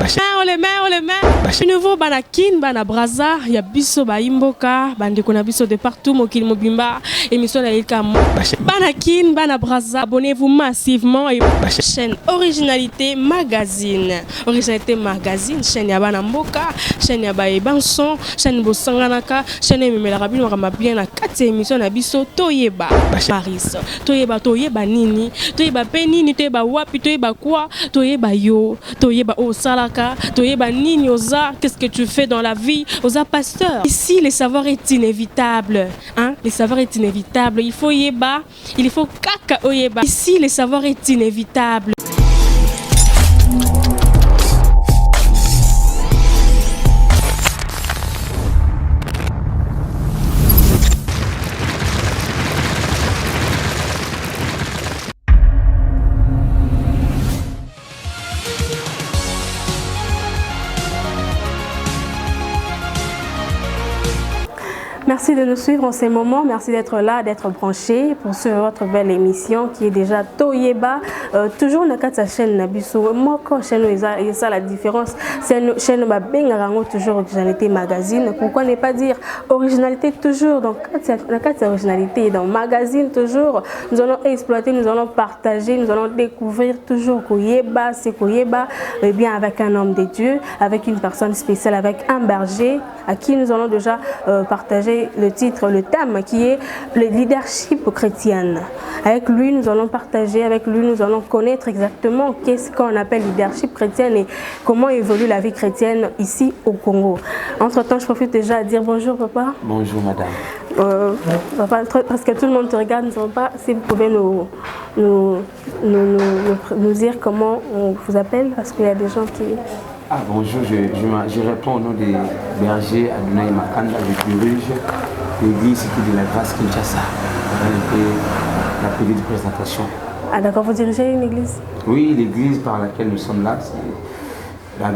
On les met. Nouveau banakin, bana braza, ya biso ba imboka, bande kona biso de partout, mokil mobimba, émission na ilka banakin, bana braza. Abonnez-vous massivement et chaîne Originalité Magazine. Originalité Magazine, chaîne ya bana mboka, chaîne ya ba ebanson, chaîne bosanganaka, chaîne memela rabino kama bien na 4 émissions na biso toyeba. Paris. Toyeba nini, toyeba penini, toyeba wapi, toyeba quoi, toyeba yo, toyeba osalaka, toyeba nini oza, qu'est-ce que tu fais dans la vie, oza pasteur. Ici, le savoir est inévitable, hein? Le savoir est inévitable. Il faut yeba, il faut kaka oyeba. Ici, le savoir est inévitable. Merci de nous suivre en ces moments, merci d'être là, d'être branché pour votre belle émission qui est déjà Toyeba. Toujours dans la chaîne Nabiso. Moi, quand chaîne il y a ça la différence, c'est une chaîne Bengarango, toujours Originalité Magazine. Pourquoi ne pas dire Originalité toujours? Donc, dans Originalité, dans Magazine toujours, nous allons exploiter, nous allons partager, nous allons découvrir toujours Koyeba, c'est Koyeba, mais bien avec un homme de Dieu, avec une personne spéciale, avec un berger à qui nous allons déjà partager le titre, le thème qui est le leadership chrétien. Avec lui, nous allons partager, avec lui, nous allons connaître exactement qu'est-ce qu'on appelle leadership chrétien et comment évolue la vie chrétienne ici au Congo. Entre-temps, je profite déjà à dire bonjour papa. Bonjour madame. Papa, parce que tout le monde te regarde, ne sais pas si vous pouvez nous dire comment on vous appelle, parce qu'il y a des gens qui... Ah bonjour, je réponds au nom des bergers Adonai Makanda, je dirige l'église Cité de la Grâce Kinshasa. La petite présentation. Ah d'accord, vous dirigez une église? Oui, l'église par laquelle nous sommes là,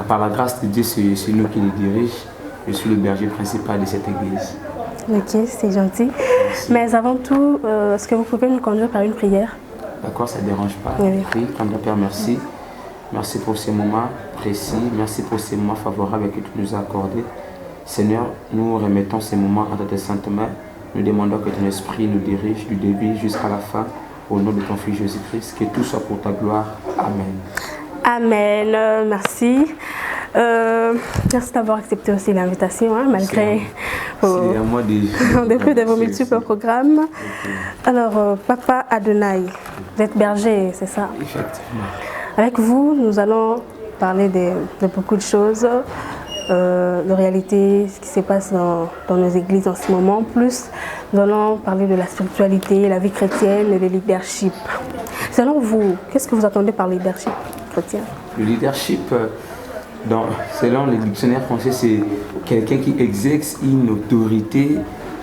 par la grâce de Dieu, c'est nous qui les dirige. Je suis le berger principal de cette église. Ok, c'est gentil. Merci. Mais avant tout, est-ce que vous pouvez nous conduire par une prière? D'accord, ça ne dérange pas. Oui. Oui, Père, merci. Merci pour ces moments précis, merci pour ces moments favorables que tu nous as accordés. Seigneur, nous remettons ces moments entre tes saintes mains. Nous demandons que ton esprit nous dirige du début jusqu'à la fin. Au nom de ton Fils Jésus-Christ, que tout soit pour ta gloire. Amen. Amen. Merci. Merci d'avoir accepté aussi l'invitation, hein, malgré de vos multiples programmes. Okay. Alors, Papa Adonai, vous êtes berger, c'est ça? Effectivement. Avec vous, nous allons parler de beaucoup de choses, de réalité, ce qui se passe dans nos églises en ce moment. Plus, nous allons parler de la spiritualité, la vie chrétienne et le leadership. Selon vous, qu'est-ce que vous attendez par leadership chrétien? Le leadership, selon le dictionnaire français, c'est quelqu'un qui exerce une autorité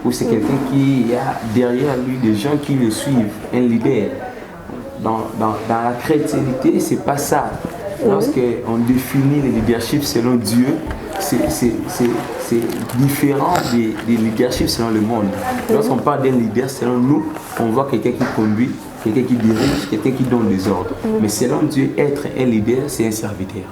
ou c'est quelqu'un qui a derrière lui des gens qui le suivent, un leader. Dans la chrétienté, c'est pas ça. Lorsqu'on définit le leadership selon Dieu, c'est différent des leaderships selon le monde. Lorsqu'on parle d'un leader selon nous, on voit quelqu'un qui conduit, quelqu'un qui dirige, quelqu'un qui donne des ordres. Mais selon Dieu, être un leader, c'est un serviteur.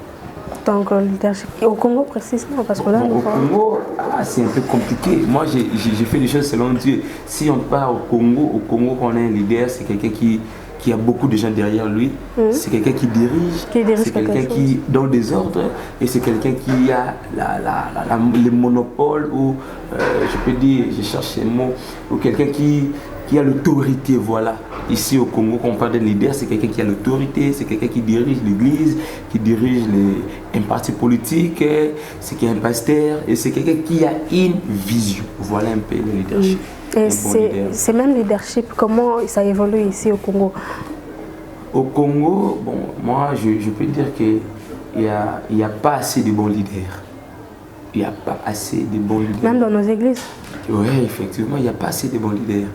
Donc, le leadership. Et au Congo précisément, parce que là, au Congo, c'est un peu compliqué. Moi, j'ai fait des choses selon Dieu. Si on part au Congo, quand on est un leader, c'est quelqu'un qui a beaucoup de gens derrière lui, c'est quelqu'un qui dirige, c'est quelqu'un qui donne des ordres et c'est quelqu'un qui a le monopole ou, je peux dire, je cherche ces mots, ou quelqu'un qui a l'autorité, voilà. Ici au Congo, quand on parle de leader, c'est quelqu'un qui a l'autorité, c'est quelqu'un qui dirige l'église, qui dirige un parti politique, c'est quelqu'un un pasteur et c'est quelqu'un qui a une vision. Voilà un peu le leadership. Et c'est même leadership, comment ça évolue ici au Congo? Au Congo, bon, moi je peux dire qu'il n'y a pas assez de bons leaders. Il n'y a pas assez de bons leaders. Même dans nos églises? Oui, effectivement, il n'y a pas assez de bons leaders.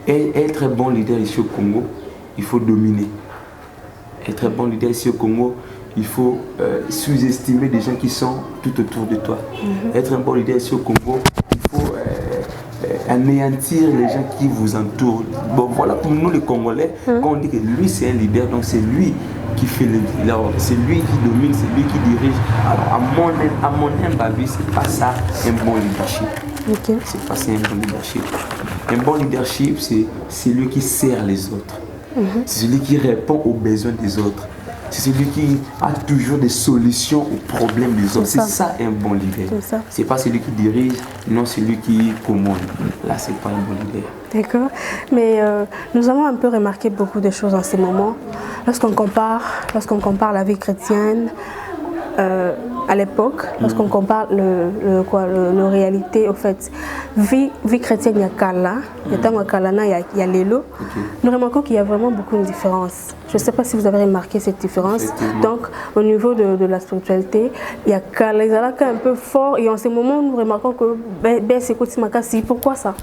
Et être un bon leader ici au Congo, il faut dominer. Être un bon leader ici au Congo, il faut sous-estimer des gens qui sont tout autour de toi. Être un bon leader ici au Congo, il faut anéantir les gens qui vous entourent. Bon, voilà, pour nous les Congolais, quand on dit que lui c'est un leader, donc c'est lui qui fait c'est lui qui domine, c'est lui qui dirige. Alors, à mon humble avis, c'est pas ça un bon leadership. Okay. C'est pas ça un bon leadership. Un bon leadership, c'est celui qui sert les autres. C'est celui qui répond aux besoins des autres. C'est celui qui a toujours des solutions aux problèmes des autres. C'est ça un bon leader. C'est pas celui qui dirige, non celui qui commande. Là, c'est pas un bon leader. D'accord. Mais nous avons un peu remarqué beaucoup de choses en ces moments. Lorsqu'on compare la vie chrétienne à l'époque, lorsqu'on compare le réalité, au fait, vie chrétienne, il y a Kala, il y a Kalana, il y a Lelo. Nous remarquons qu'il y a vraiment beaucoup de différences. Je ne sais pas si vous avez remarqué cette différence. Donc, au niveau de la spiritualité, il y a Kala, ils sont un peu fort, et en ce moment, nous remarquons que c'est Koti Makasi. Pourquoi ça?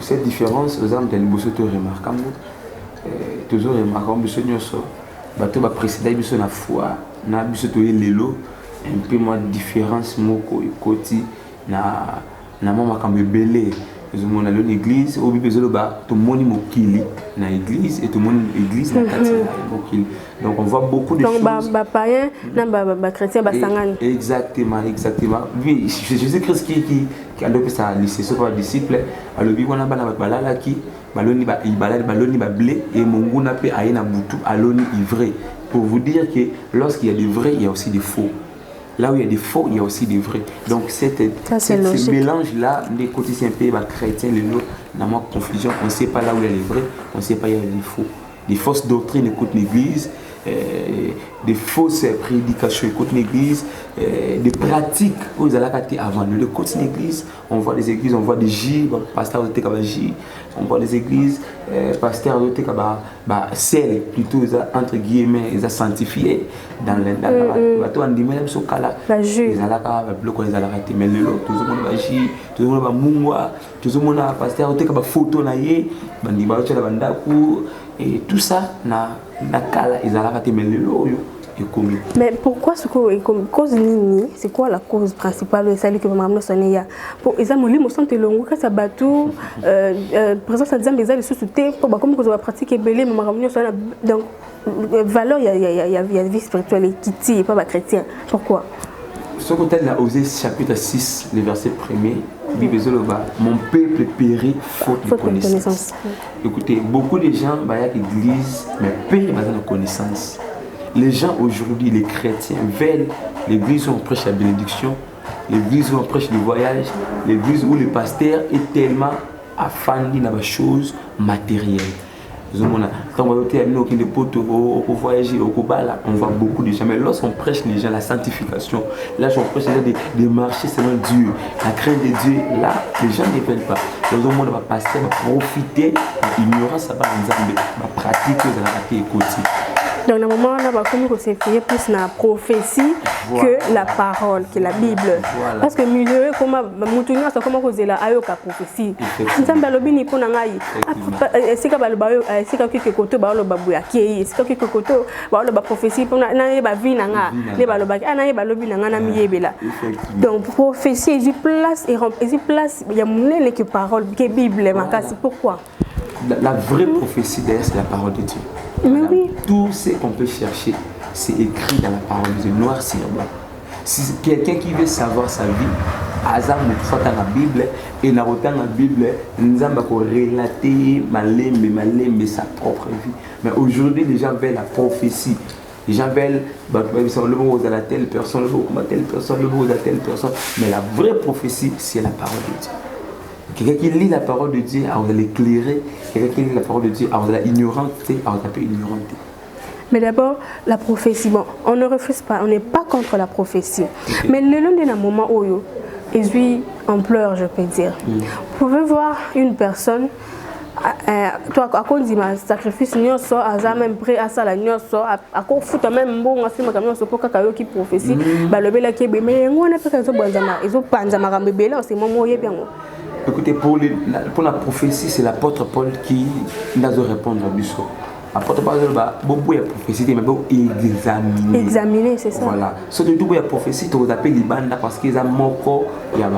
Cette différence, aux âmes d'un bousseau remarquable, toujours remarquable, bousseau nyoso, bateau va précéder bousseau na foi, na bousseau toye Lelo. Un peu moins de différence moko côté na mama kambe belé ils ont allé l'église au besoin ba tout monde mokili na église et tout le monde église na kati mokili. Donc on voit beaucoup de choses donc païen na chrétien ba sangani. Exactement. Oui, Jésus-Christ qui a adopté sa lycée sur les disciples alobi wana bana balala ki baloni ba ibalali baloni ba blé et monguna pe aina butu aloni ivre pour vous dire que lorsqu'il y a des vrais il y a aussi des faux. Là où il y a des faux, il y a aussi des vrais. Donc ce mélange-là, les côtés c'est un peu chrétiens, les autres, dans ma confusion, on ne sait pas là où il y a les vrais, on ne sait pas où il y a les faux. Des fausses doctrines écoutent l'Église, des fausses prédications écoutent l'Église, des pratiques où ils allaient avant le côté l'Église. On voit des églises, on voit des J, pasteurs de Tekabaji, on voit des églises, pasteurs de Tekaba, celles plutôt entre guillemets, ils ont sanctifié dans le bateau en dimène sur Kala. Ils allaient bloquer les allaient mais le lot, tout le monde va J, tout le monde va Mungwa, tout le monde a pasteur de Tekaba photo naïe, bandiba au tchela bandaku et tout ça na Kala ils allaient mais le lot. Mais pourquoi ce cause nini c'est quoi la cause principale de celle que maman sonné ya pour exemple lui me sente longo ka sabatu présence des hommes les sous-souté pour comme que va pratiquer belé maman sonné donc valeur il y a vie spirituelle qui tire pas chrétien pourquoi ce côté là Osée chapitre 6 le verset 1er Bible mon peuple périt faute de connaissance. Écoutez beaucoup de gens bah y a église mais périt pas de connaissance. Les gens aujourd'hui, les chrétiens, veulent l'église où on prêche la bénédiction, l'église où on prêche le voyage, l'église où le pasteur est tellement affandi dans les choses matérielles. Quand on voyager au Kobala, on voit beaucoup de gens. Mais lorsqu'on prêche les gens la sanctification, là, on prêche les gens de marcher selon Dieu, la crainte de Dieu, là, les gens ne veulent pas. Le monde va passer, va profiter de l'ignorance, va pratiquer dans la côté. Donc, dans le moment, on va se fier plus la prophétie que la parole, que la Bible. Voilà. Parce que milieu, comme Moutouna, c'est comme cause la ayoka prophétie. Nous sommes dans le bini pour n'aïe. C'est comme le c'est comme quelque côté, bah le babouya qui c'est comme quelque côté, bah le prophétie pour n'aïe bah vie n'anga, les balobaki, n'aïe bah le bini n'anga n'amiébela. Donc prophétie, il place et il place, il y a moins que parole, que Bible, c'est pourquoi. La vraie prophétie d'ailleurs c'est la parole de Dieu. Mais oui. Tout ce qu'on peut chercher, c'est écrit dans la parole de Dieu, noir sur blanc. Si quelqu'un qui veut savoir sa vie, Azam dans la Bible et dans la Bible, nous avons relater malembe sa propre vie. Mais aujourd'hui, les gens veulent la prophétie. Les gens veulent le mot à la telle personne, le mot à telle personne, le mot à telle personne. Mais la vraie prophétie, c'est la parole de Dieu. Quelqu'un qui lit la parole de Dieu, on va l'éclairer. Quelqu'un qui lit la parole de Dieu, on va l'ignoranter, on va l'ignoranter. Mais d'abord, la prophétie, bon, on ne refuse pas, on n'est pas contre la prophétie. Okay. Mais le long d'un moment où il en pleurs, je peux dire. Vous pouvez voir une personne, toi, à cause du sacrifice, nous sommes même prêts à ça, nous sommes à cause foot même bon, si ma camion se peut qu'à qui prophétie, bah le bel qui est mais on a pas que ça bon zama, ils ont pas zama rambe bel, c'est mon mot bien. Écoutez, pour la prophétie, c'est l'apôtre Paul qui n'a de répondre à Bissot. Apôtre Paul beaucoup de prophétie mais beaucoup examiner c'est ça. Voilà. Ce que tout la prophétie tu appelles les bandes parce qu'ils ont moko il y a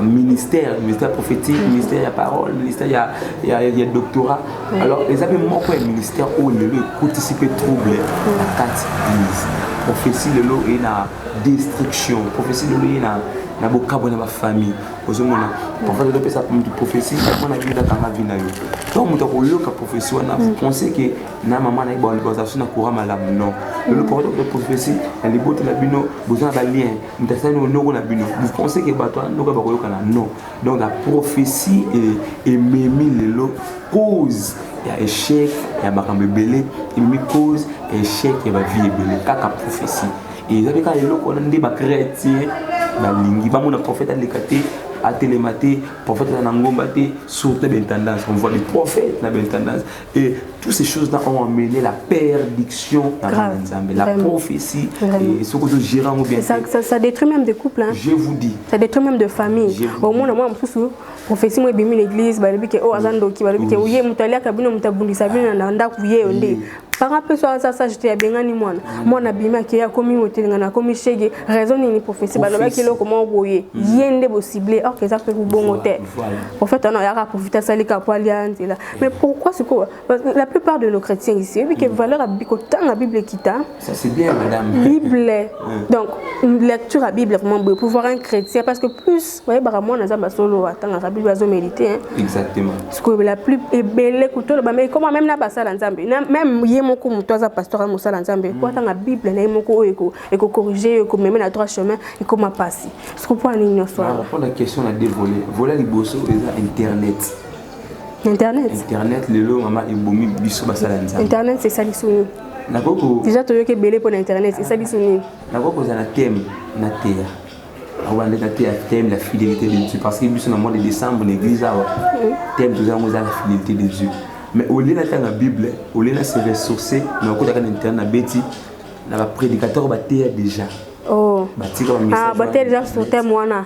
ministère prophétique, ministère il y a parole, ministère il y a doctorat. Alors les appels moko un ministère où le participer trouble la carte église. Prophétie le lot est na destruction, prophétie le lot est na beaucoup de ma famille. Aux hommes pour faire de ça comme prophétie, on a vu dans ma vie na yo. Donc on a eu la prophétie on a pensé que na maman na bonne organisation na courant malam non. Le porteur de prophétie, elle est botte la bino, besoin d'un lien. Nous t'asseyons no na bino. Vous pensez que bateau no ka bakoyo kana non. Donc la prophétie est mémi le lot cause il y a échec, il y a makambe belé, il y a cause échec il y a vie belé kaka prophétie. Et ils avaient quand les locaux on a des chrétiens na lingi ba mon prophète a l'écaté à télématé prophète na ngombate surtout ben tendance on voit les prophètes na ben tendance et toutes ces choses là ont amené la perdiction dans Nzambe la prophétie et ce que je gérant ou bien ça détruit même des couples hein. Je vous dis ça détruit même de famille au moins moi en plus prophétie moi bimi l'église ba lebi ke o azando ki ba lebi ke uye mutalia kabino mutabundisa bino na ndaku ye onde par rapport à ça j'étais à bengani moi bima ki ya komi motelinga na komi shege raison ni prophétie ba loba ki lo comment boye yende possible or que ça fait bon hôtel en fait on a profiter ça les capoalians là mais pourquoi c'est quoi la plupart de nos chrétiens ici oui que valeur à la Bible kita ça c'est bien madame Bible donc une lecture à Bible vraiment pour voir un chrétien parce que plus vous voyez bah moi na zamba solo attendre la Bible à méditer exactement parce que la plus belle couteau mais comment même na basa la nzambe même yemo ko mutoza pasteur à musala nzambe quoi dans la Bible na yemo ko eko corriger ko même na droit chemin et comment passer ce qu'on peut en soir pour la question à dévoiler voilà les bosso internet le lot maman et bomi biso basala nzambe internet c'est ça lisuni déjà tu veux que belé pour internet c'est ça lisuni nakoko za na thème na terre on va mettre à thème la fidélité de Dieu parce que biso na mois de décembre l'église a thème nous avons la fidélité de Dieu mais au lieu d'être dans la Bible au lieu de se ressourcer na ko ta internet na beti na prédicateur ba terre déjà oh bater déjà sur thème wana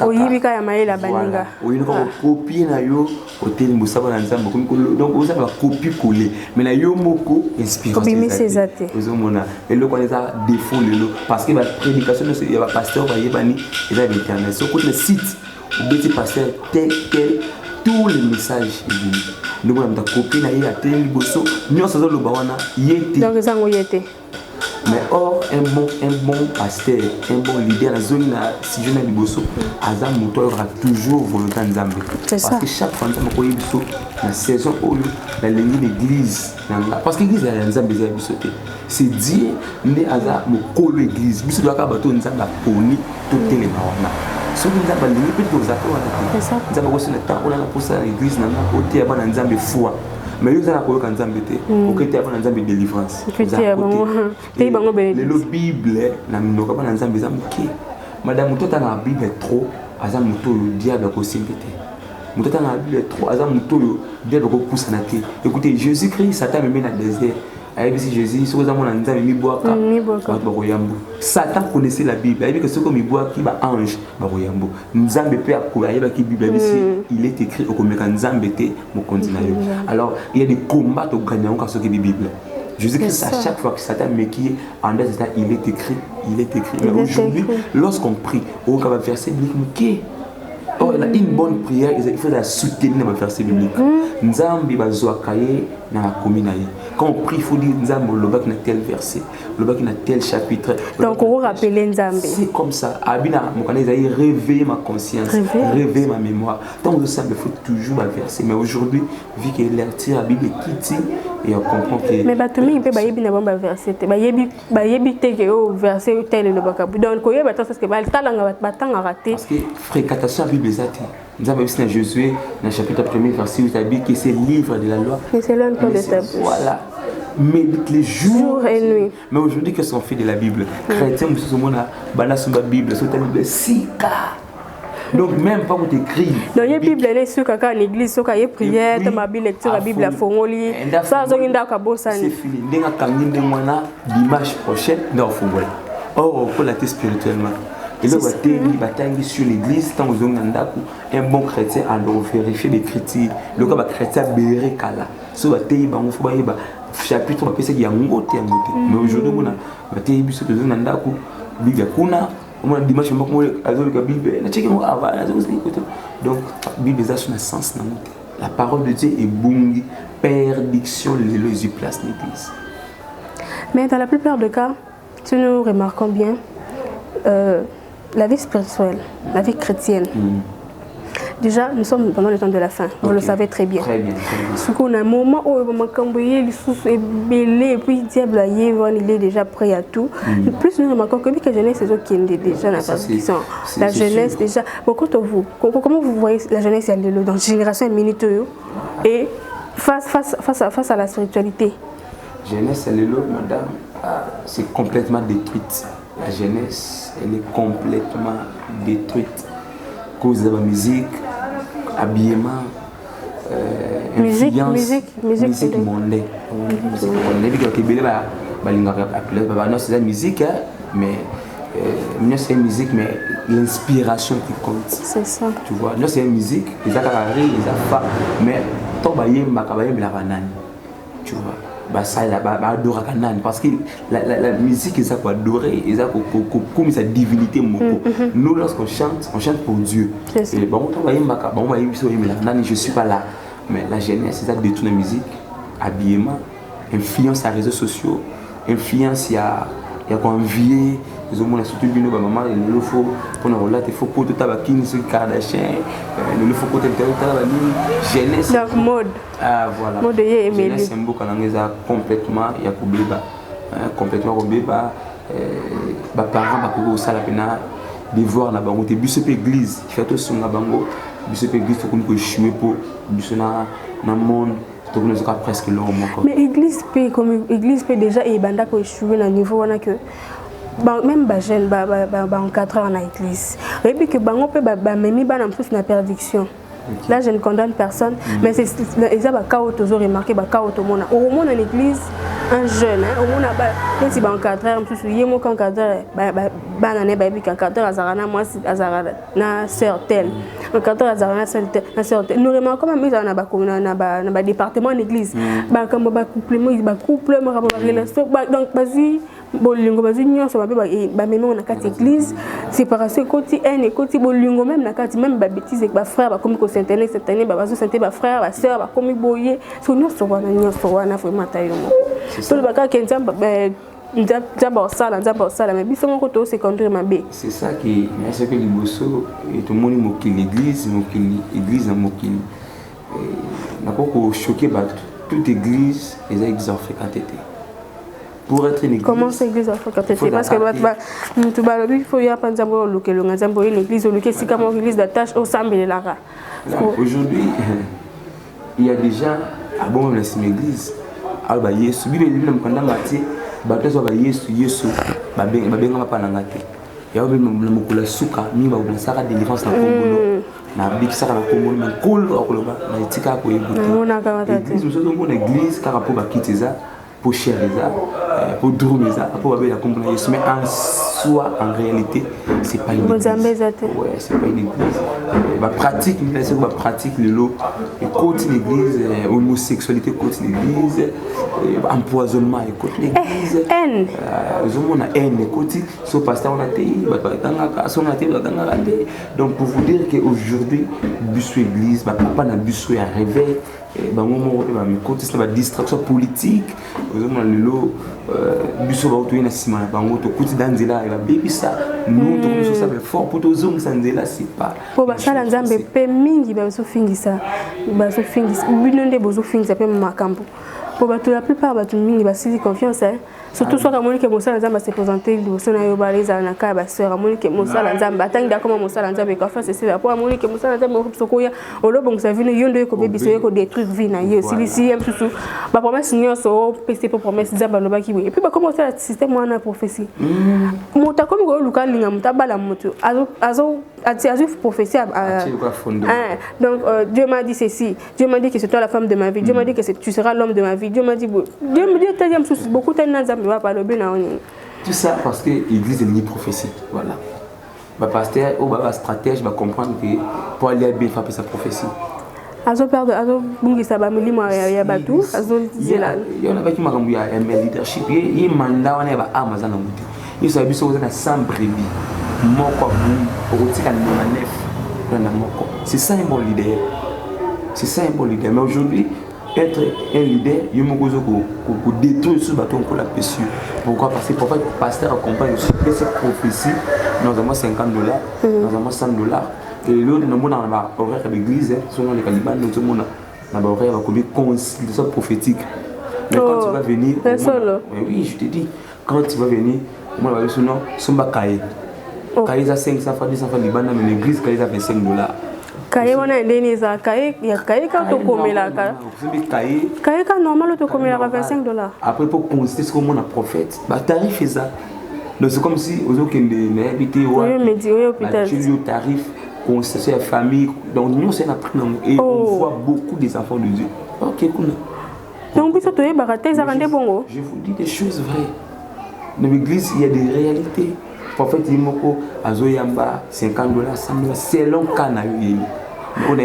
oyibika ya maela baninga oyino ko copie na yo hotel musaba na nzambe donc vous avez copie coller mais na yo moko inspiration c'est ozomona et le connaître défaut le parce que la prédication il y a pasteur ba yebani et là internet sur le site ou petit pasteur tel tous les messages nous on a copie na ya tel bosso nous ça le bawana yete donc ça yete. Mais or, un bon pasteur, un bon leader, la zone si je n'ai pas de Azam Moutoy aura toujours volonté en Zambie. Parce que chaque fois que nous avons la saison où la ligne d'église, parce que l'église est en Zambie, c'est dire que Azam Moutoy l'église, mais c'est doit avoir tout en Zambie pour nous, tout est les marrons. Ce que nous avons dit, peut-être que vous avez nous avons reçu le temps, on a poussé l'église, on a côté à Zambie foi. Mais nous avons un Nzambe au côté avant Nzambe délivrance. Le Bible na minoka ba Nzambe zamuke. Madame mutota na Bible trop azam muto yo diable ko simpete. Mutota na Bible trop azam muto yo diable ko poussa na te. Écoutez, Jésus-Christ Satan me met dans le désert. Avec Jésus, ce que nous avons Nzambe mi boaka. Satan connaissait la Bible. Il dit que ce que mi boaka qui va ange ba royambo. Nzambe peut accoyer ba qui Bible il est écrit au comme Nzambe te mo continue. Alors, il y a des combats au gagnant quand ce que la Bible. Jésus-Christ, à chaque fois que Satan me qui en des états, il est écrit. Mais aujourd'hui, lorsqu'on prie, on va verser biblique. Oh, une bonne prière, il faut la soutenir dans le verset biblique. Nzambi bazwa kaye na la commune. Quand on prie, il faut dire Nzambi le bac na tel verset, le bac na tel chapitre. Donc on rappelle Nzambi. C'est comme ça. Abina, mon canal a réveillé ma conscience, réveiller ma mémoire. Donc le Nzambi faut toujours la verser. Mais aujourd'hui, vu qu'il a tiré la Bible quitte et on comprend que. Mais batumé il peut bailler bien bon verset. Bailler te que au verset tel le bac. Donc quand il y a parce que bal talanga batanga raté. Parce que fréquentation Bible exacte. Nous avons vu dans Josué, dans le chapitre 1er, verset 8, il dit que c'est le livre de la loi. Mais c'est l'un de ta bouche. Voilà. Médite les jours et nuit. Mais aujourd'hui, qu'est-ce qu'on fait de la Bible? Chrétien, nous sommes là, sur la Bible, sur la Bible, 6 cas. Donc, même pas pour t'écrire. Donc, il y a Bible, il y a sur l'église, il y a prière, il y a lecture, la Bible, la Fongoli. Ça, c'est fini. Il y a un dimanche prochain, dans le football. Or, on peut la spirituellement. Et là, on bataille sur l'église, tant que un bon chrétien a vérifié les critiques. Le cas chrétien béré kala. So bataille, on faut chapitre on c'est qu'il y a ngote mais aujourd'hui on a été biso to zona ndako Bible kuna on a dimanche moko azolo ka Bible na cheki ngo ava na zosi donc Bible ça son sens na ngote la parole de Dieu est bungi perdiction les place l'église. Mais dans la plupart des cas, si nous remarquons bien, la vie spirituelle, la vie chrétienne, déjà nous sommes pendant le temps de la fin, vous le savez très bien. Très bien. Ce qu'on a un moment où il est et puis diable il est déjà prêt à tout. Plus nous remarquons que la jeunesse c'est eux qui est déjà la jeunesse déjà. Comment vous voyez la jeunesse dans la génération minute et face à la spiritualité? Jeunesse, elle est là, madame, c'est complètement détruite. La jeunesse, elle est complètement détruite. Cause de la musique, habillement, influence, musique mondaine. C'est la musique, mais c'est une musique, mais l'inspiration qui compte. C'est ça. Tu vois, c'est une musique, les accaparés, les affaires, mais toi, tu vois. Parce que la musique est ça pour adorer, et ça comme sa divinité. Nous lorsqu'on chante pour Dieu. Et bon, je suis pas là. Mais la jeunesse, c'est ça qui détourne la musique, habillement, influence à réseaux sociaux, influence il y a envier. Les hommes surtout bien maman il faut qu'on relate il faut pour tout tabakin sur Kardashian il faut côté jeunesse donc mode voilà mode jeunesse c'est beaucoup quand complètement il y a complètement parents ba ko sala pena devoir na bango te biso pe église fait to sunga bango biso pe église ko ko échouer pour biso na monde to ko nous presque l'homme encore mais église peut déjà et banda ko échouer na niveau on a que même les jeunes encadrés en l'église. Et puis que bango peut même ban en plus na perdition. Là je ne condamne personne, mais c'est ça va chaos toujours remarqué ba chaos au monde. Au monde en l'église un jeune au monde ba si ba encadré en plus yemo encadré ba na ne ba bi encadré azarana moi azarana na certain. Encadré azarana certain na certain. Nous remarquons même na ba département en église. Ba comme ba couple relation donc vas-y bolingo bazinyo so ba même on a quatre églises séparation côté un et côté bolingo même na quatre même ba bêtise ba frère ba comme ko s'internet cette année ba bazo santé ba frère ba sœur ba comme boyer so nous so wana vraiment tayo to ba ka kenzamba nzamba osala mais biso moko to secondaire mabe c'est ça qui c'est que liboso et tout le monde mokili l'église na mokili na ko choquer ba toute église les églises africaines. Pour être une église. Comment c'est l'église africaine? Parce que il faut y avoir une église une église d'attache au samedi de l'ara. Aujourd'hui, il y a des gens à bon même la église. Alors Yesu Bible dit même pendant matin, baptême va Yesu ba benga pa na ngate. Ya obe mukula suka ni ba ubasaka délivrance na Congo. Na bikisa ka Congo na kolo akoloba na etika ko yebuti. Église nous église car pour ba kiteza pour chérir ça, pour dormir ça, pour avoir la compréhension. Mais en soi, en réalité, c'est pas une église. Ouais, c'est pas une église. Ma pratique, ma pratique le lot, côté l'église, homosexualité côté l'église, empoisonnement côté l'église. Haine. On a haine côté, ce pasteur on a été, donc pour vous dire qu'aujourd'hui, bus église, papa n'a bus à réveil. La distraction politique, nous fort pour c'est pas. Pour la plupart confiance. Surtout soit Monique Moussa Nzamba s'est présenté le Yoba les Anaka, Basseur, Monique Moussa Nzamba, attend d'accord Moussa Nzamba, confiance c'est pour Monique Moussa Nzamba, Sokoya, au lobo, ça vient de ko baby soyo ko détruire vie na yo. Si aime tout ba promesse seigneur so PC pour promesse Nzamba no ba ki et puis ba commencer le système wana prophétie. Mota comme ko luka linga mutabala moto. Azo prophétie donc Dieu m'a dit ceci, Dieu m'a dit que c'est toi la femme de ma vie, Dieu m'a dit que tu seras l'homme de ma vie, Dieu m'a dit beaucoup de tout ça parce que l'église est une prophétie. Voilà. Le pasteur ou le stratège va comprendre que pour aller bien frapper sa prophétie. Azo perdre, azo bungi ça ba milimo ya batu, azo zela. Yo na ba ki makambu ya leadership, yi mandat wana ba amazana muti. Yo sa biso ozana sans brebis. Moko bu, okotika na nef, na moko. C'est ça un bon leader. C'est ça un bon leader. Mais aujourd'hui, être un leader, il faut que détruire ce bâton pour la pesure. Pourquoi? Parce que parfois le pasteur accompagne aussi cette prophétie, notamment $50, notamment $100. Et l'autre, nous avons horaire de l'église, selon les calibans, nous avons horaire de consultation prophétique. Mais quand tu vas venir, oui, je te dis, quand tu vas venir, moi, je vais dire non, Somba Kaye. Kaye, ça 500 francs, 200 francs, mais l'église, Kaye, ça $25. Kaye wana ndeni za kaye ya kaye ka to komela ka kaye ka normal to komela ka $25. Après pour constater ce qu'on a prophète bah tarif est ça donc c'est comme si aux autres qui habité au hôpital tarif constater la famille donc nous c'est la prise et on voit beaucoup des enfants de Dieu. OK cool. Donc ça to baraté ça rende bongo. Je vous dis des choses vraies. Dans l'église il y a des réalités. Prophète Imoko azoyamba $50 $100 selon Kanayo.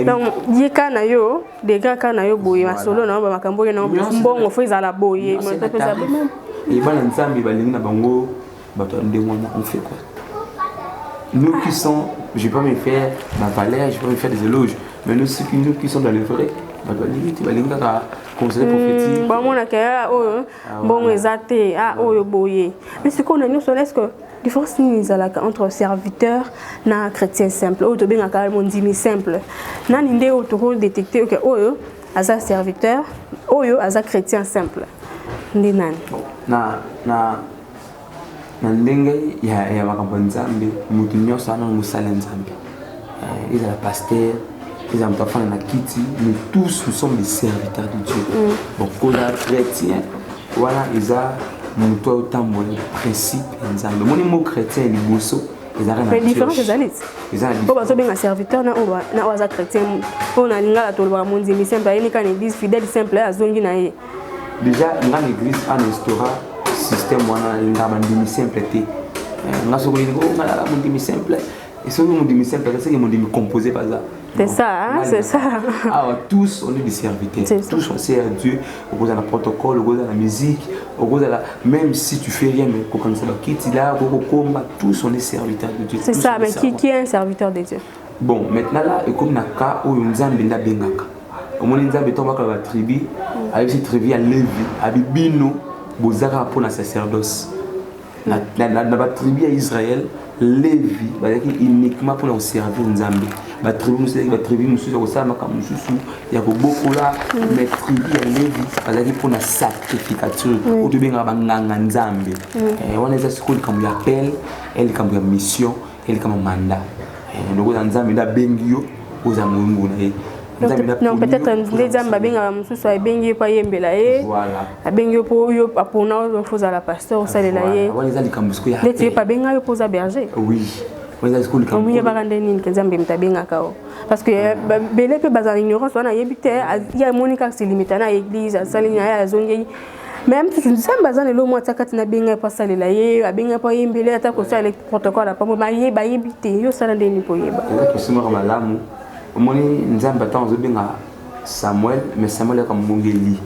Donc die kana yo des gars kana yo boye masolo na ba makambo yo na mbongo fo izala boye mo to pesa bon et bana nzambe balingi na bango bato ndemona on fait quoi nous qui sont je vais pas me faire ma valeur je vais pas me faire des éloges mais nous ceux qui sont dans le vrai bato limite balingi ka conseil prophétique ba mona ka oyo mbongo ezate oyo boye mais ce qu'on a nous est-ce que différence entre serviteur et chrétien simple. Ou bien un simple. Nani ndé autour détecter que oyo asa serviteur, oyo asa chrétien simple. Ndi nani. Na ndenge ya makambo nzambe mutu nyonso ana musala nzambe. Ils sont pasteur, ils ont enfants na kiti, nous tous nous sommes des serviteurs de Dieu. Donc pour les chrétiens, voilà ils ont mutu otambo le principe nzambe. Moni mo chrétien liboso mais différence des alliés. Bon parce que un serviteur na oza chrétien on a lingala to ba mundi mi simple ni kan église fidèle simple azongi na ye. Déjà dans l'église en instaura système wana ngaba ndimi simple te. Ngaso ko ngo ngala mundi mi simple et ce mundi mi simple c'est que mundi mi composé par ça. C'est ça, hein, c'est ça. Alors tous on est des serviteurs. Tous on sert à Dieu, on cause la protocole, on cause la musique, on cause la même si tu fais rien mais quand ça va quitter là, tous on est serviteurs de Dieu. C'est ça, mais qui est un serviteur de Dieu? Bon, maintenant là, et comme naka ou nzambe na bengaka. Au moins nzambe tomba ka la tribu, avec cette tribu à Lévi, avec Bino, bozaka pour la sacerdoce. Na tribu à Israël, Lévi, uniquement pour nous servir nzambe. La tribu mususu ya kosala makambo mususu ya kobokola mais tribu ya Lévi bazali pour la sacrificature ou to benga banganga nzambe wana eza siko likambo ya appel et likambo ya mission et likambo mandat ndoko za nzambe nda bengi yo oza mungu na ye non peut-être les nzambe benga mususu abengi pa yembela ye voilà bengi po yo apona yo foza la pasteur osalela ye wana eza likambo siko ya les pas benga yo poza berger oui. parce que belé peut baser ignorance on a yébité il y a monica c'est limité na église salina ya zongi même si tu sais baser le mot takati na benga pas salela ye abenga pa yembele ata ko ça le protocole pas ba yébité yo sala ndeni po yeba que c'est moi malamu moni nzamba tant benga Samuel mais Samuel comme mongeli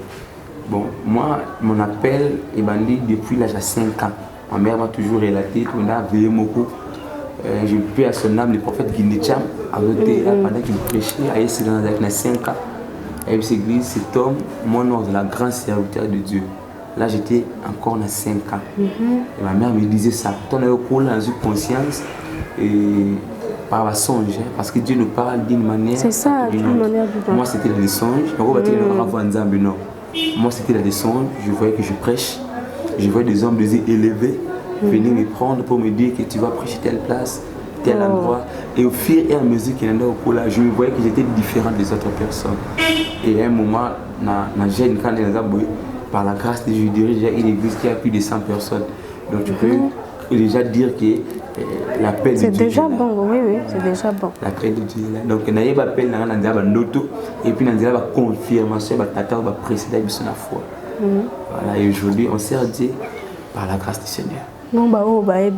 bon moi mon appel est bandit depuis l'âge de 5 ans ma mère m'a toujours relaté on a veillé beaucoup. J'ai pu à son âme le prophète Guinecham pendant qu'il prêchait à Essayer dans 5 ans. À l'église, cet homme, mon nom de la grande serviteur de Dieu. Là, j'étais encore dans 5 ans. Et ma mère me disait ça. On a eu dans une conscience et par la songe. Parce que Dieu nous parle d'une manière. C'est ça, d'une manière. Moi, c'était des songes. Moi, c'était des songes. Je voyais que je prêche. Je voyais des hommes de Dieu élevés. Venir me prendre pour me dire que tu vas prêcher telle place, tel endroit. Et au fur et à mesure qu'il y en a au cours là, je me voyais que j'étais différent des autres personnes. Et à un moment, par la grâce de Dieu, je dirige une église qui a plus de 100 personnes. Donc tu peux déjà dire que l'appel de Dieu. C'est déjà bon, oui, c'est déjà bon. L'appel de Dieu est là. Donc il y a un appel dans l'auto et puis il y a une confirmation, il précédent la foi. Voilà, et aujourd'hui, on sert Dieu par la grâce du Seigneur. Non, voilà,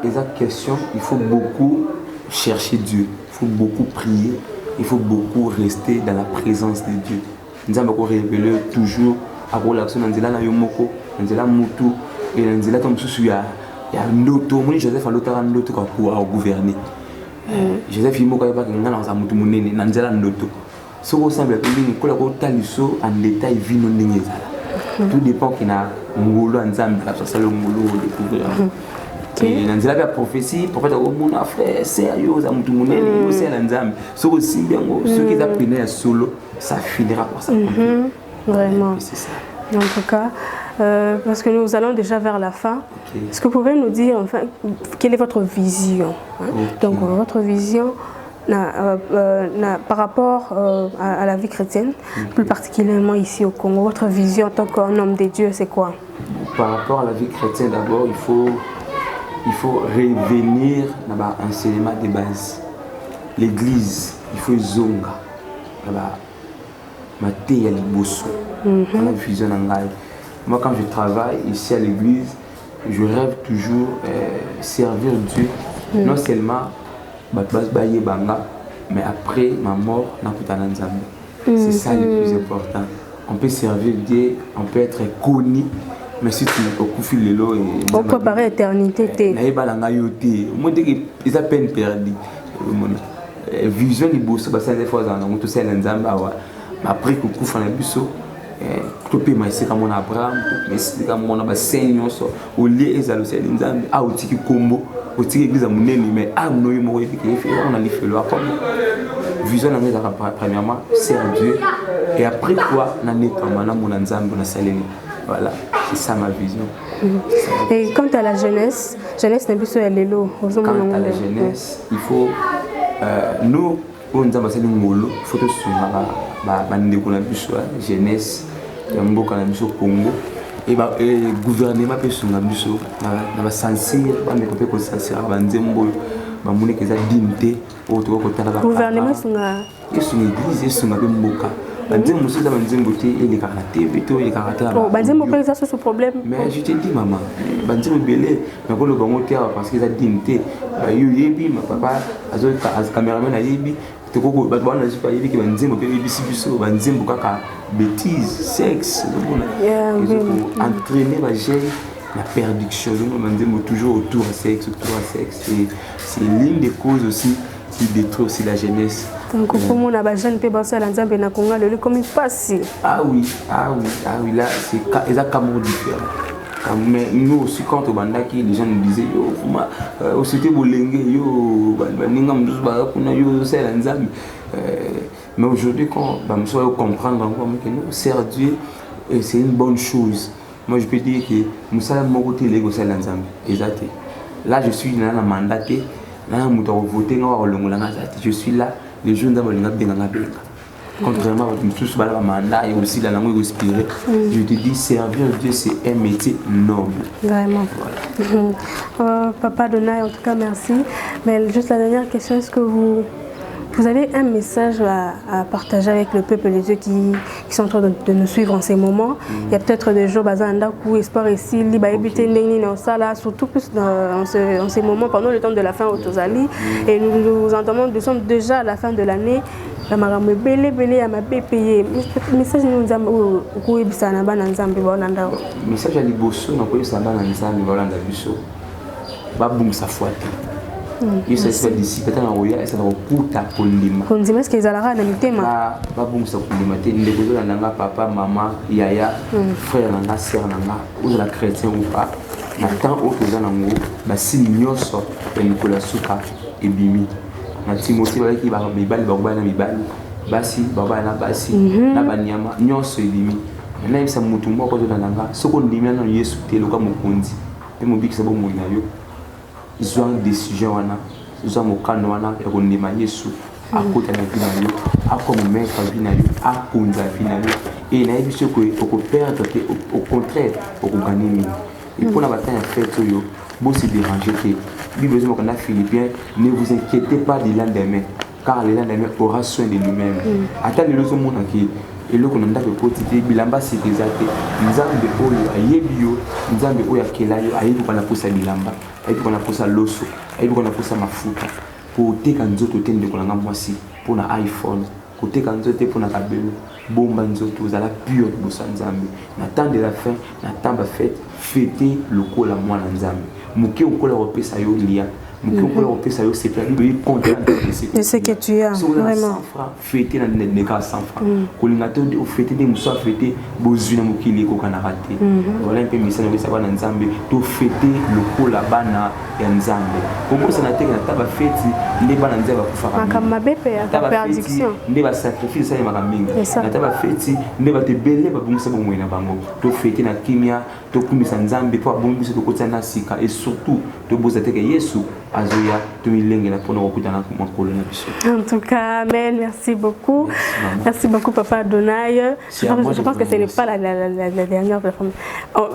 les questions, il faut beaucoup chercher Dieu, il faut beaucoup prier, il faut beaucoup rester dans la présence de Dieu. Nous avons révélé toujours à l'action dans la yomoko, dans la mutu, et dans la tombe sous ya ndoto. Moi Joseph a l'autre ndoto pour gouverner. Joseph il m'a dit que nous avons mutu munene dans la ndoto. Ce qu'on semble que nous collabons taliso en détail vie non ningezala. Tout dépend qu'il a ngolo nzambe la ça le ngolo découvrir. Et dans la prophétie, prophète a dit mon frère sérieux za mutu munene yo c'est la nzambe. Ce aussi bien ce qui a pris solo ça finira par ça. Vraiment. C'est ça. En tout cas, parce que nous allons déjà vers la fin, est-ce que vous pouvez nous dire enfin quelle est votre vision, hein? Donc votre vision par rapport à la vie chrétienne, plus particulièrement ici au Congo, votre vision en tant qu'un homme de Dieu, c'est quoi? Par rapport à la vie chrétienne, d'abord, il faut revenir dans l'enseignement de base. L'église, il faut zonga. Ma thé, elle est bosso. La vision en live. Moi, quand je travaille ici à l'église, je rêve toujours servir Dieu, non seulement mais après ma mort, c'est ça le plus important. On peut servir Dieu, on peut être connu, mais si tu au coup fil le on prépare l'éternité. Moi, ils ont peine perdue. Vision du boss, c'est des fois dans tout ça après que coup fait un biseau. Tout le monde c'est comme on Abraham, mais c'est comme on a Seigneur so au lieu ezalo c'est nzambe a otiki kombo otiki église à munene mais a noyo mo yiki on a fait le comme vision na ngeza premièrement servir Dieu et après quoi na neto mana mon nzambe na saleli. Voilà, c'est ça ma vision. Et quant à la jeunesse n'est plus sur les lots. Quant à la jeunesse, il faut nous on a passé le molo, il faut que ce jeunesse, Mboka na biso Congo et gouvernement peut sunga biso na sensible ba me ko sensible ba nzembo ba mune ke za dignité auto ko tala ba gouvernement sunga église sunga be Mboka ba nzembo so za ba nzembo te et les caractères to et caractères ba nzembo pe ça ce problème mais je te dis maman ba nzembo belé na ko le bango te parce que za dignité ba yo yebi ma papa azo cameraman na yebi te ko ba ba na super yebi ke ba nzembo pe yebi sibiso ba nzembo kaka bêtises, sexe, entraîner la perdition, toujours autour à sexe, c'est l'une des causes aussi qui détruit aussi la jeunesse. Donc comment on a jeune peut penser à l'ensemble na Congo le comme il passe. Ah oui, là c'est exactement différent. Mais nous aussi quand on bandaki les gens nous disaient yo c'était bolenge yo baninga mduzu ba kuna yo c'est l'ensemble. Mais aujourd'hui, quand nous sommes comprendre que nous servir Dieu, c'est une bonne chose. Moi, je peux dire que nous sommes mogoté l'ego c'est l'ensemble. Exact. Là, je suis dans la mandaté, là, je suis là, les jeunes d'abord les bien. Contrairement à tout ce mandat et aussi la langue respirer, je te dis servir Dieu c'est un métier noble. Vraiment. Voilà. Papa Donai, en tout cas merci. Mais juste la dernière question, est-ce que vous avez un message à partager avec le peuple de Dieu qui sont en train de nous suivre en ces moments? Il y a peut-être des jours, espoir ici, surtout plus en ces moments, pendant le temps de la fin au Tozali. Et nous entendons, nous sommes déjà à la fin de l'année. La marame belé à ma payé. Message nous avons au message à Liboso, nous avons sa foi. Il s'est d'ici, peut-être en Roya, et ça va pour ta polima. On dit ce qu'ils allaient à la bon, ça polima. Les besoins d'Anga, papa, maman, yaya, frère, nanga, sœur, nanga, ou de la chrétien ou pas. Maintenant, au Tozan Nango, si nous sommes Nicolas Souka et Bimi. Timothée qui va mibali na mibali basi baba na basi na banyama nyonso elimi na yebisa mutu moko to nanga soko ndimia na Yesu te loka mokonzi pe mobikisa bo moina yo zwa décision wana zwa mokano wana ya kondima Yesu akota na vie na yo akomeka vie na yo akonza vie na yo et na yebisa ko perdre te au contraire au gagner et pour la bataille en fait yo bon se déranger que Bible dit dans Philippiens, ne vous inquiétez pas du lendemain, car le lendemain aura soin de lui-même. Attends le monde qui et le qu'on a fait quotidien, bilamba c'est exact. Nzambe oyo ayebio, nzambe oyo akelayo, ayebi qu'on a poussé bilamba, ayebi qu'on a poussé l'osso, ayebi qu'on a poussé mafuta. côté quand nzoto te ndeko nanga mwasi pour na iPhone côté quand nzoto pour na kabelo bomba nzoto la pure bossa nzambe na temps de la fin na temps ba fête fêter le kola mwana nzambe muke okola opesa yo lia muke okola opesa yo c'est perdu de compte de ce que tu as vraiment fêter na neka 100 francs kolinga to de fêter de muso fêter bozuna mukili ko kana raté voilà un peu message de savoir nzambe to fêter le kola bana ya nzambe comme ça na te na taba fête les bana nzambe ko fara makama bepe ya perdition ne ba sacrifice ça makaminga na taba fête ne ba te belé ba bungisa bo mwena bango to fêter na kimia to kumisa nzambe po abungisa to kotana sika et surtout to bozate que Yesu azoya to milenge na pona okutana makolo na biso. En tout cas, amen, merci beaucoup. Merci beaucoup Papa Adonai. Je pense que ce n'est pas la dernière plateforme.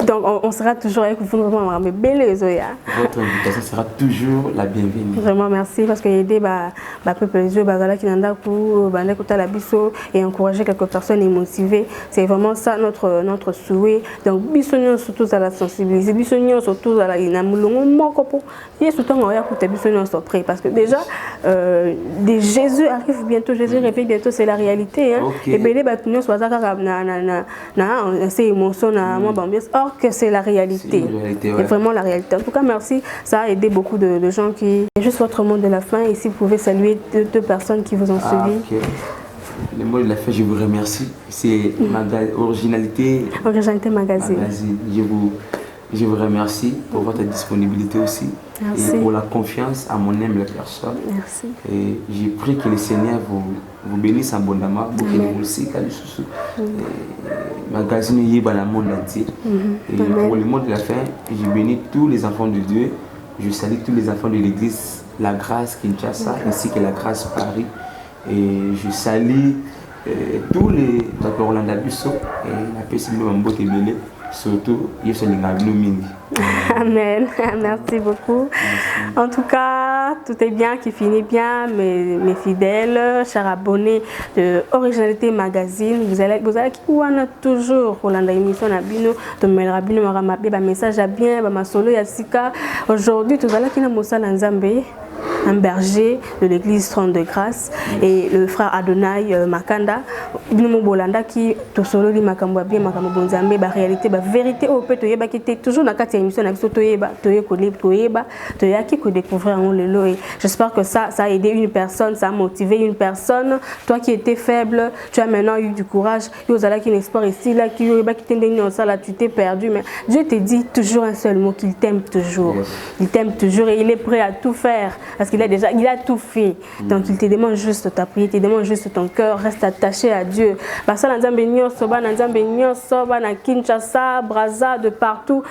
Donc on sera toujours avec vous vraiment mais belle Zoya. Votre invitation sera toujours la bienvenue. Vraiment merci parce que aider ba peuple les yeux bazala qui nanda pour bande kota la biso et encourager quelques personnes et motiver. C'est vraiment ça notre souhait. Donc bisogno surtout à la sensibiliser, bisogno surtout à la inamulongo moko po. Yesu tongo ya kuta bisogno so près parce que déjà Jésus arrive bientôt, Jésus revient bientôt, c'est la réalité hein. Et belé batunyo soit ça na c'est émotion na moi bambiance or que c'est la réalité. C'est vraiment la réalité. En tout cas merci, ça a aidé beaucoup de gens qui juste votre mot de la fin et si vous pouvez saluer deux personnes qui vous ont suivi. Le mot de la fin, je vous remercie. C'est Originalité Magazine. Je vous remercie pour votre disponibilité aussi. Merci. Et pour la confiance à mon humble personne. Merci. Et j'ai pris que le Seigneur vous bénisse abondamment. Magazine Yéba dans le monde entier. Et pour le mot de la fin, je bénis tous les enfants de Dieu. Je salue tous les enfants de l'église, la grâce Kinshasa ainsi que la grâce Paris. Et je salue tous les Dr. Orlando Busso et la personne de Mambo Tebele, surtout Yesu Mingi. Amen, merci beaucoup. Merci. En tout cas, tout est bien, qui finit bien, mes fidèles, chers abonnés de Originalité Magazine. Vous allez toujours Orlando émission Nabino, de Melrabino Maramabe, message à bien, ma solo Yassika. Aujourd'hui, tout allez qui n'a pas Nzambe. Un berger de l'église Trône de Grâce et le frère Adonai Makanda Bino Bolanda qui to solo li makambo bien makambo bonzambe ba réalité ba vérité au peut toyeba qui était toujours na kati émission na biso toyeba ko libre toyeba toyaki ko découvrir en lelo et j'espère que ça a aidé une personne, ça a motivé une personne. Toi qui étais faible, tu as maintenant eu du courage. Yozala qui n'espère ici là qui yoba qui t'endeni en ça là tu t'es perdu mais Dieu te dit toujours un seul mot qu'il t'aime toujours. Il t'aime toujours et il est prêt à tout faire. Parce qu'il il a tout fait. Donc il te demande juste ta prière, il te demande juste ton cœur, reste attaché à Dieu. Parce que na Kinshasa, Brazza, de partout.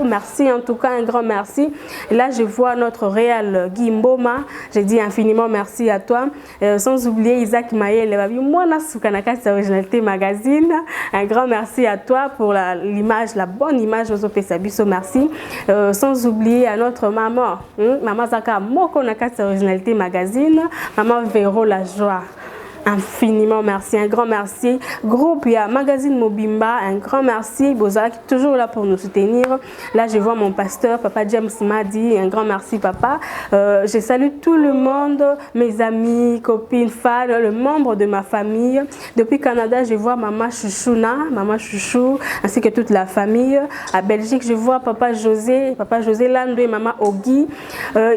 Merci en tout cas, un grand merci. Et là je vois notre réel Guy Mboma. Je dis infiniment merci à toi. Sans oublier Isaac Mayel, moi Originalité Magazine. Un grand merci à toi pour l'image, la bonne image aux Opesabiso. Merci. Sans oublier à notre maman, maman Zaka Moko Nakata Originalité Magazine, maman Véro La Joie. Infiniment merci, un grand merci. Groupe Ya Magazine Mobimba, un grand merci. Boza qui est toujours là pour nous soutenir. Là, je vois mon pasteur, Papa James Madi. Un grand merci, Papa. Je salue tout le monde, mes amis, copines, fans, le membre de ma famille. Depuis Canada, je vois Maman Chouchouna, Maman Chouchou, ainsi que toute la famille. À Belgique, je vois Papa José Landou et Maman Ogi.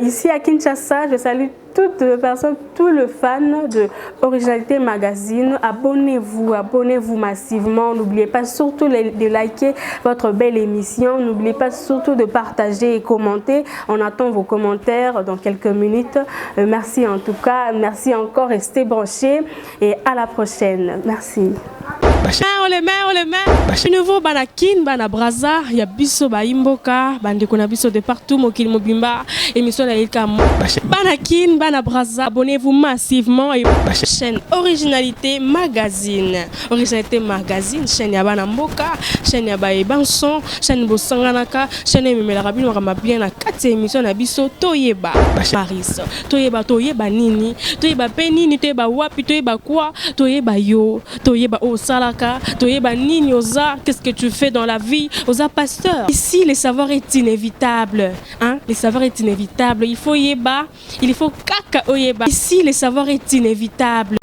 Ici à Kinshasa, je salue toutes les personnes, tous les fans de Originalité Magazine. Abonnez-vous massivement. N'oubliez pas surtout de liker votre belle émission. N'oubliez pas surtout de partager et commenter. On attend vos commentaires dans quelques minutes. Merci en tout cas. Merci encore. Restez branchés et à la prochaine. Merci. Le maire, nouveau banakin bana braza ya biso ba imboka bande kona biso de partout mokili mobimba émission na ilka banakin bana braza. Abonnez-vous massivement et chaîne Originalité Magazine. Originalité Magazine, chaîne ya bana mboka, chaîne ya ba ebanson, chaîne bosanganaka, chaîne memela rabino kama bien na kati émission na biso toyeba Paris. Toyeba nini, toyeba pe nini, toyeba wapi, toyeba quoi, toyeba yo, toyeba o sala kaka toyeba nini oza, qu'est-ce que tu fais dans la vie, oza pasteur. Ici le savoir est inévitable, hein? Le savoir est inévitable, il faut yeba, il faut kaka oyeba. Ici le savoir est inévitable.